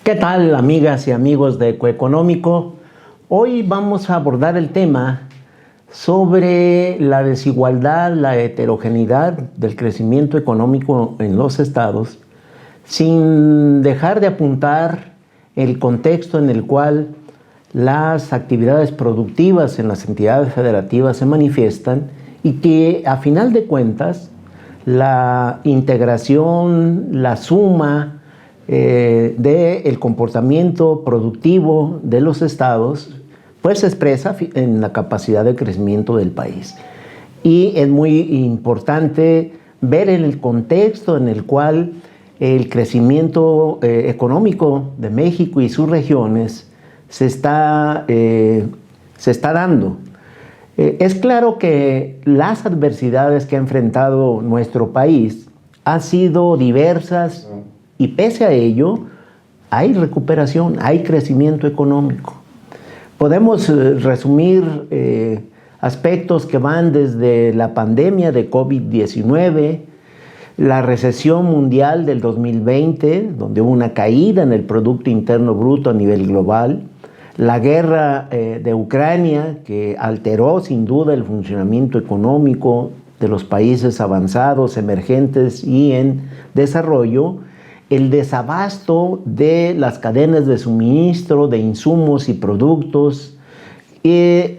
¿Qué tal, amigas y amigos de Ecoeconómico? Hoy vamos a abordar el tema sobre la desigualdad, la heterogeneidad del crecimiento económico en los estados, sin dejar de apuntar el contexto en el cual las actividades productivas en las entidades federativas se manifiestan y que, a final de cuentas, la integración, la suma del comportamiento productivo de los estados, pues se expresa en la capacidad de crecimiento del país. Y es muy importante ver el contexto en el cual el crecimiento económico de México y sus regiones se está dando. Es claro que las adversidades que ha enfrentado nuestro país han sido diversas y pese a ello hay recuperación, hay crecimiento económico. Podemos resumir aspectos que van desde la pandemia de COVID-19, la recesión mundial del 2020, donde hubo una caída en el Producto Interno Bruto a nivel global, la guerra de Ucrania, que alteró sin duda el funcionamiento económico de los países avanzados, emergentes y en desarrollo, el desabasto de las cadenas de suministro de insumos y productos y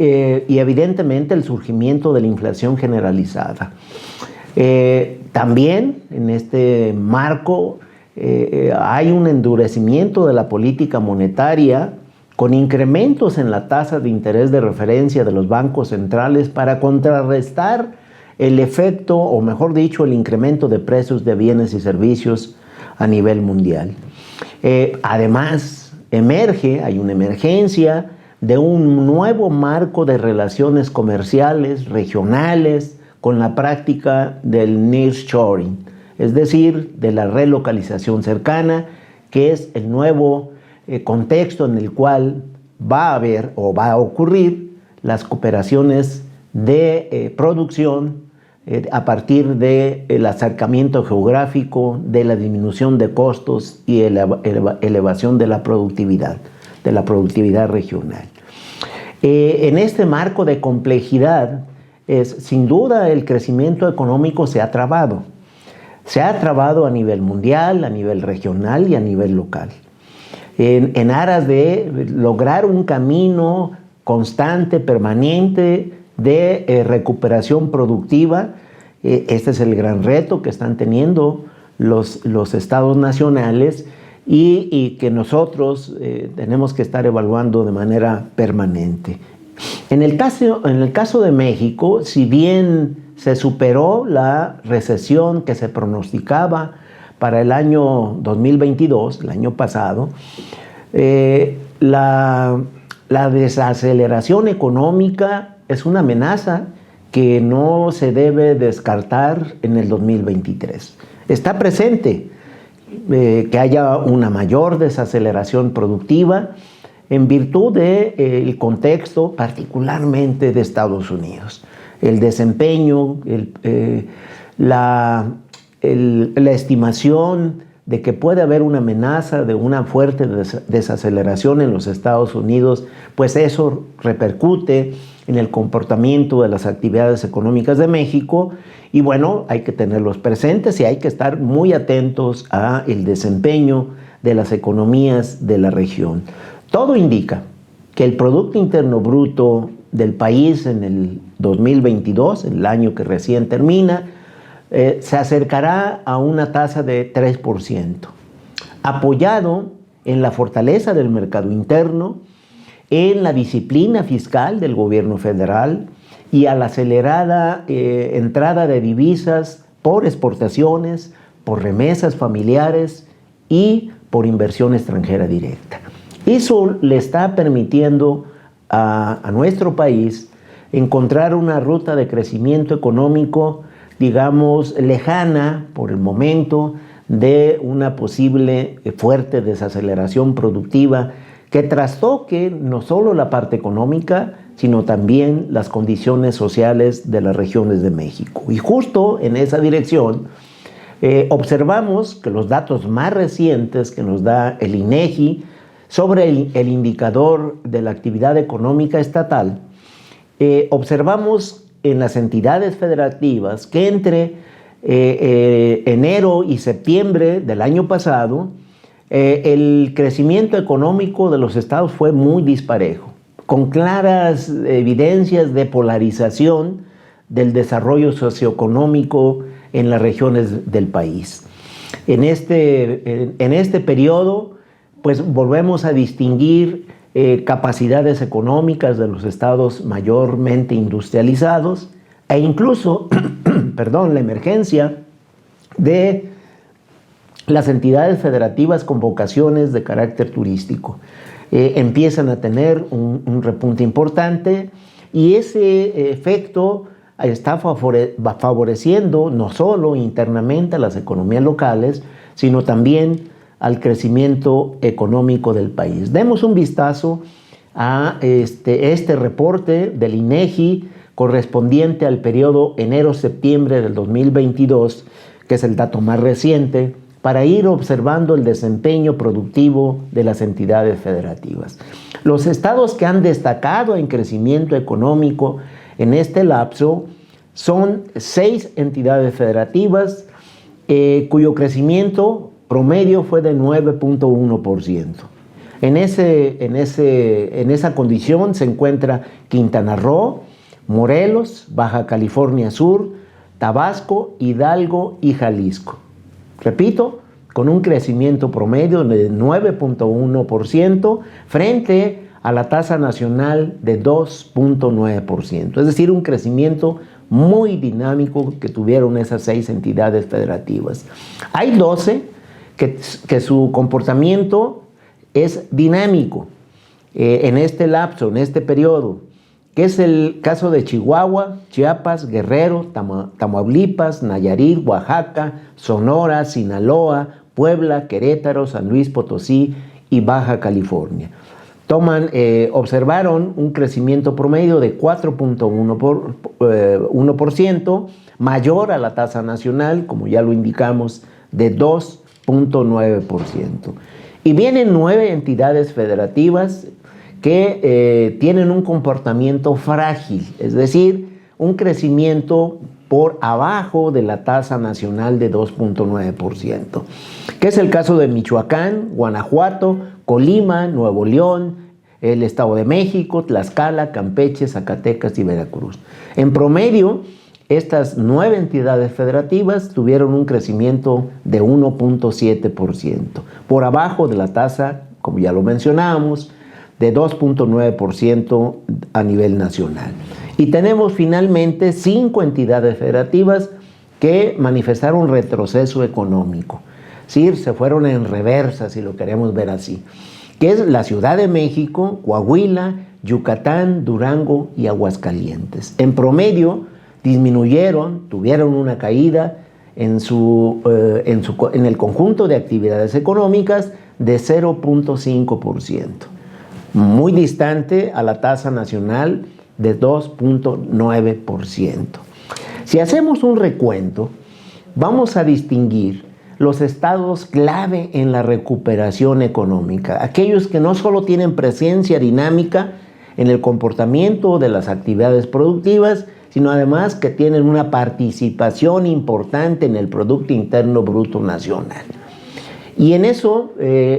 evidentemente el surgimiento de la inflación generalizada. También en este marco hay un endurecimiento de la política monetaria con incrementos en la tasa de interés de referencia de los bancos centrales para contrarrestar el efecto, o mejor dicho, el incremento de precios de bienes y servicios a nivel mundial. Además, hay una emergencia de un nuevo marco de relaciones comerciales, regionales, con la práctica del nearshoring, es decir, de la relocalización cercana, que es el nuevo contexto en el cual va a haber o va a ocurrir las cooperaciones de producción a partir del acercamiento geográfico, de la disminución de costos y elevación de la productividad regional. En este marco de complejidad, sin duda el crecimiento económico se ha trabado. Se ha trabado a nivel mundial, a nivel regional y a nivel local. En aras de lograr un camino constante, permanente, de recuperación productiva. Este es el gran reto que están teniendo los estados nacionales y que nosotros tenemos que estar evaluando de manera permanente. En el caso de México, si bien se superó la recesión que se pronosticaba para el año 2022, el año pasado, la desaceleración económica es una amenaza que no se debe descartar en el 2023. Está presente que haya una mayor desaceleración productiva en virtud del contexto particularmente de Estados Unidos. El desempeño, la estimación de que puede haber una amenaza de una fuerte desaceleración en los Estados Unidos, pues eso repercute en el comportamiento de las actividades económicas de México y bueno, hay que tenerlos presentes y hay que estar muy atentos al desempeño de las economías de la región. Todo indica que el Producto Interno Bruto del país en el 2022, el año que recién termina, se acercará a una tasa de 3%, apoyado en la fortaleza del mercado interno, en la disciplina fiscal del gobierno federal y a la acelerada entrada de divisas por exportaciones, por remesas familiares y por inversión extranjera directa. Eso le está permitiendo a nuestro país encontrar una ruta de crecimiento económico, digamos, lejana por el momento de una posible fuerte desaceleración productiva que trastoque no solo la parte económica, sino también las condiciones sociales de las regiones de México. Y justo en esa dirección, Observamos que los datos más recientes que nos da el INEGI sobre el indicador de la actividad económica estatal, observamos en las entidades federativas que entre enero y septiembre del año pasado, el crecimiento económico de los estados fue muy disparejo, con claras evidencias de polarización del desarrollo socioeconómico en las regiones del país. En este periodo, pues volvemos a distinguir capacidades económicas de los estados mayormente industrializados e incluso, la emergencia de las entidades federativas con vocaciones de carácter turístico. Empiezan a tener un repunte importante y ese efecto está favoreciendo no solo internamente a las economías locales, sino también al crecimiento económico del país. Demos un vistazo a este reporte del INEGI correspondiente al periodo enero-septiembre del 2022, que es el dato más reciente, para ir observando el desempeño productivo de las entidades federativas. Los estados que han destacado en crecimiento económico en este lapso son 6 entidades federativas cuyo crecimiento promedio fue de 9.1%. En esa condición se encuentra Quintana Roo, Morelos, Baja California Sur, Tabasco, Hidalgo y Jalisco. Repito, con un crecimiento promedio de 9.1% frente a la tasa nacional de 2.9%. Es decir, un crecimiento muy dinámico que tuvieron esas 6 entidades federativas. Hay 12 que su comportamiento es dinámico en este lapso, en este periodo, que es el caso de Chihuahua, Chiapas, Guerrero, Tamaulipas, Nayarit, Oaxaca, Sonora, Sinaloa, Puebla, Querétaro, San Luis Potosí y Baja California. Observaron un crecimiento promedio de 4.1%, mayor a la tasa nacional, como ya lo indicamos, de 2.9%. Y vienen 9 entidades federativas que tienen un comportamiento frágil, es decir, un crecimiento por abajo de la tasa nacional de 2.9%, que es el caso de Michoacán, Guanajuato, Colima, Nuevo León, el Estado de México, Tlaxcala, Campeche, Zacatecas y Veracruz. En promedio, estas 9 entidades federativas tuvieron un crecimiento de 1.7%, por abajo de la tasa, como ya lo mencionábamos, de 2.9% a nivel nacional. Y tenemos finalmente 5 entidades federativas que manifestaron retroceso económico. Sí, se fueron en reversa, si lo queremos ver así, que es la Ciudad de México, Coahuila, Yucatán, Durango y Aguascalientes. En promedio disminuyeron, tuvieron una caída en el conjunto de actividades económicas de 0.5%. Muy distante a la tasa nacional de 2.9%. Si hacemos un recuento, vamos a distinguir los estados clave en la recuperación económica, aquellos que no solo tienen presencia dinámica en el comportamiento de las actividades productivas, sino además que tienen una participación importante en el Producto Interno Bruto Nacional. Y en eso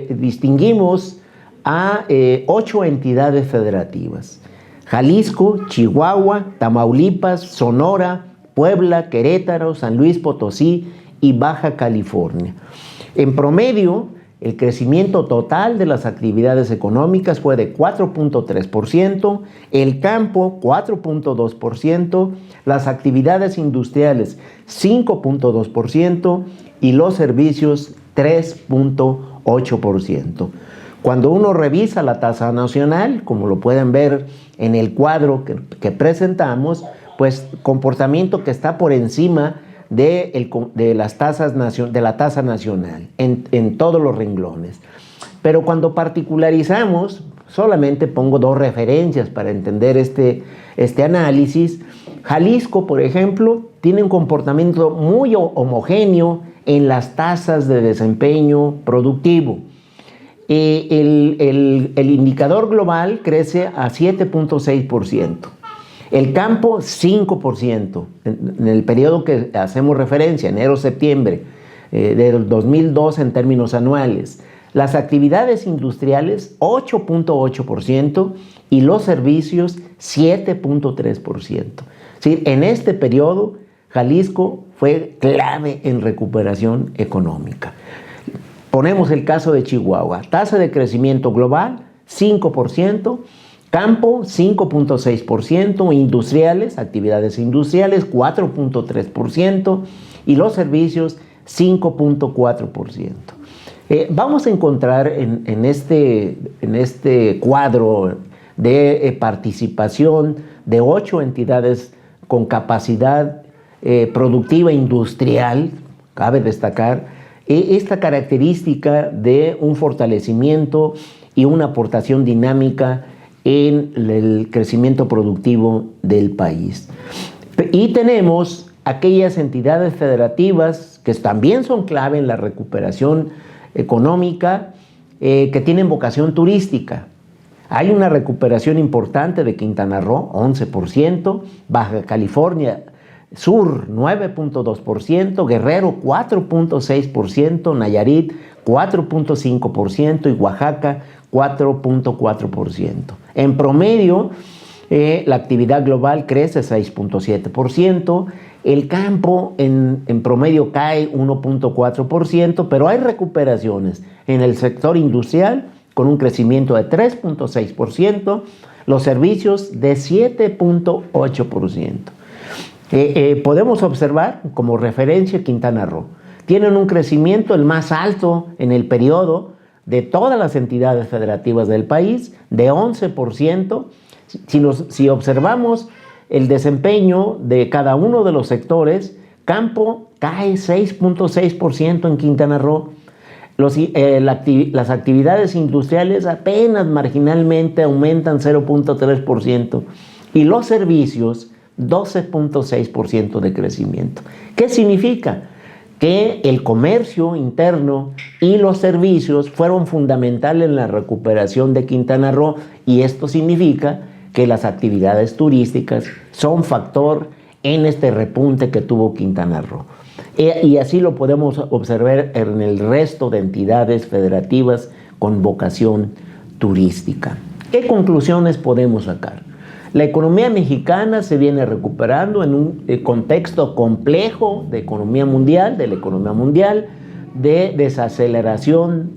distinguimos a 8 entidades federativas: Jalisco, Chihuahua, Tamaulipas, Sonora, Puebla, Querétaro, San Luis Potosí y Baja California. En promedio, el crecimiento total de las actividades económicas fue de 4.3%, el campo 4.2%, las actividades industriales 5.2% y los servicios 3.8%. Cuando uno revisa la tasa nacional, como lo pueden ver en el cuadro que presentamos, pues comportamiento que está por encima de la tasa nacional en todos los renglones. Pero cuando particularizamos, solamente pongo dos referencias para entender este análisis. Jalisco, por ejemplo, tiene un comportamiento muy homogéneo en las tasas de desempeño productivo. El indicador global crece a 7.6%. El campo, 5%. En el periodo que hacemos referencia, enero-septiembre del 2002 en términos anuales. Las actividades industriales, 8.8%, y los servicios, 7.3%. Sí, en este periodo, Jalisco fue clave en recuperación económica. Ponemos el caso de Chihuahua. Tasa de crecimiento global, 5%. Campo, 5.6%. Industriales, actividades industriales, 4.3%. Y los servicios, 5.4%. Vamos a encontrar en este cuadro de participación de 8 entidades con capacidad productiva industrial, cabe destacar, esta característica de un fortalecimiento y una aportación dinámica en el crecimiento productivo del país. Y tenemos aquellas entidades federativas que también son clave en la recuperación económica, que tienen vocación turística. Hay una recuperación importante de Quintana Roo, 11%, Baja California Sur, 9.2%, Guerrero, 4.6%, Nayarit, 4.5% y Oaxaca, 4.4%. En promedio, la actividad global crece 6.7%, el campo en promedio cae 1.4%, pero hay recuperaciones en el sector industrial con un crecimiento de 3.6%, los servicios de 7.8%. Podemos observar como referencia Quintana Roo. Tienen un crecimiento el más alto en el periodo de todas las entidades federativas del país, de 11%. Si observamos el desempeño de cada uno de los sectores, campo cae 6.6% en Quintana Roo. Las actividades industriales apenas marginalmente aumentan 0.3% y los servicios 12.6% de crecimiento. ¿Qué significa? Que el comercio interno y los servicios fueron fundamentales en la recuperación de Quintana Roo, y esto significa que las actividades turísticas son factor en este repunte que tuvo Quintana Roo. Y así lo podemos observar en el resto de entidades federativas con vocación turística. ¿Qué conclusiones podemos sacar? La economía mexicana se viene recuperando en un contexto complejo de economía mundial, de desaceleración,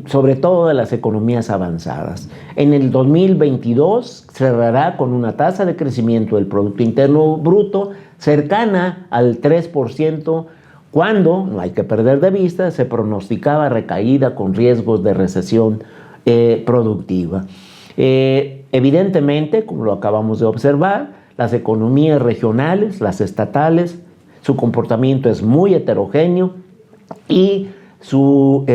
sobre todo de las economías avanzadas. En el 2022 cerrará con una tasa de crecimiento del Producto Interno Bruto cercana al 3%, cuando, no hay que perder de vista, se pronosticaba recaída con riesgos de recesión productiva. Evidentemente, como lo acabamos de observar, las economías regionales, las estatales, su comportamiento es muy heterogéneo y su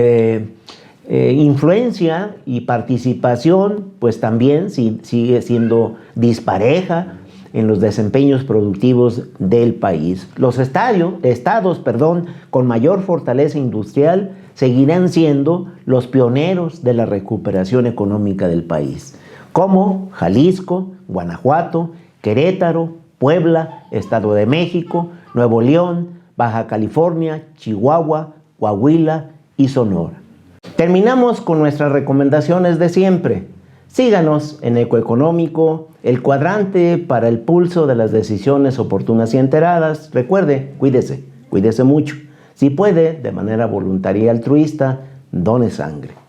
influencia y participación pues también sigue siendo dispareja en los desempeños productivos del país. Los estados con mayor fortaleza industrial seguirán siendo los pioneros de la recuperación económica del país, como Jalisco, Guanajuato, Querétaro, Puebla, Estado de México, Nuevo León, Baja California, Chihuahua, Coahuila y Sonora. Terminamos con nuestras recomendaciones de siempre. Síganos en Ecoeconómico, el cuadrante para el pulso de las decisiones oportunas y enteradas. Recuerde, cuídese mucho. Si puede, de manera voluntaria y altruista, done sangre.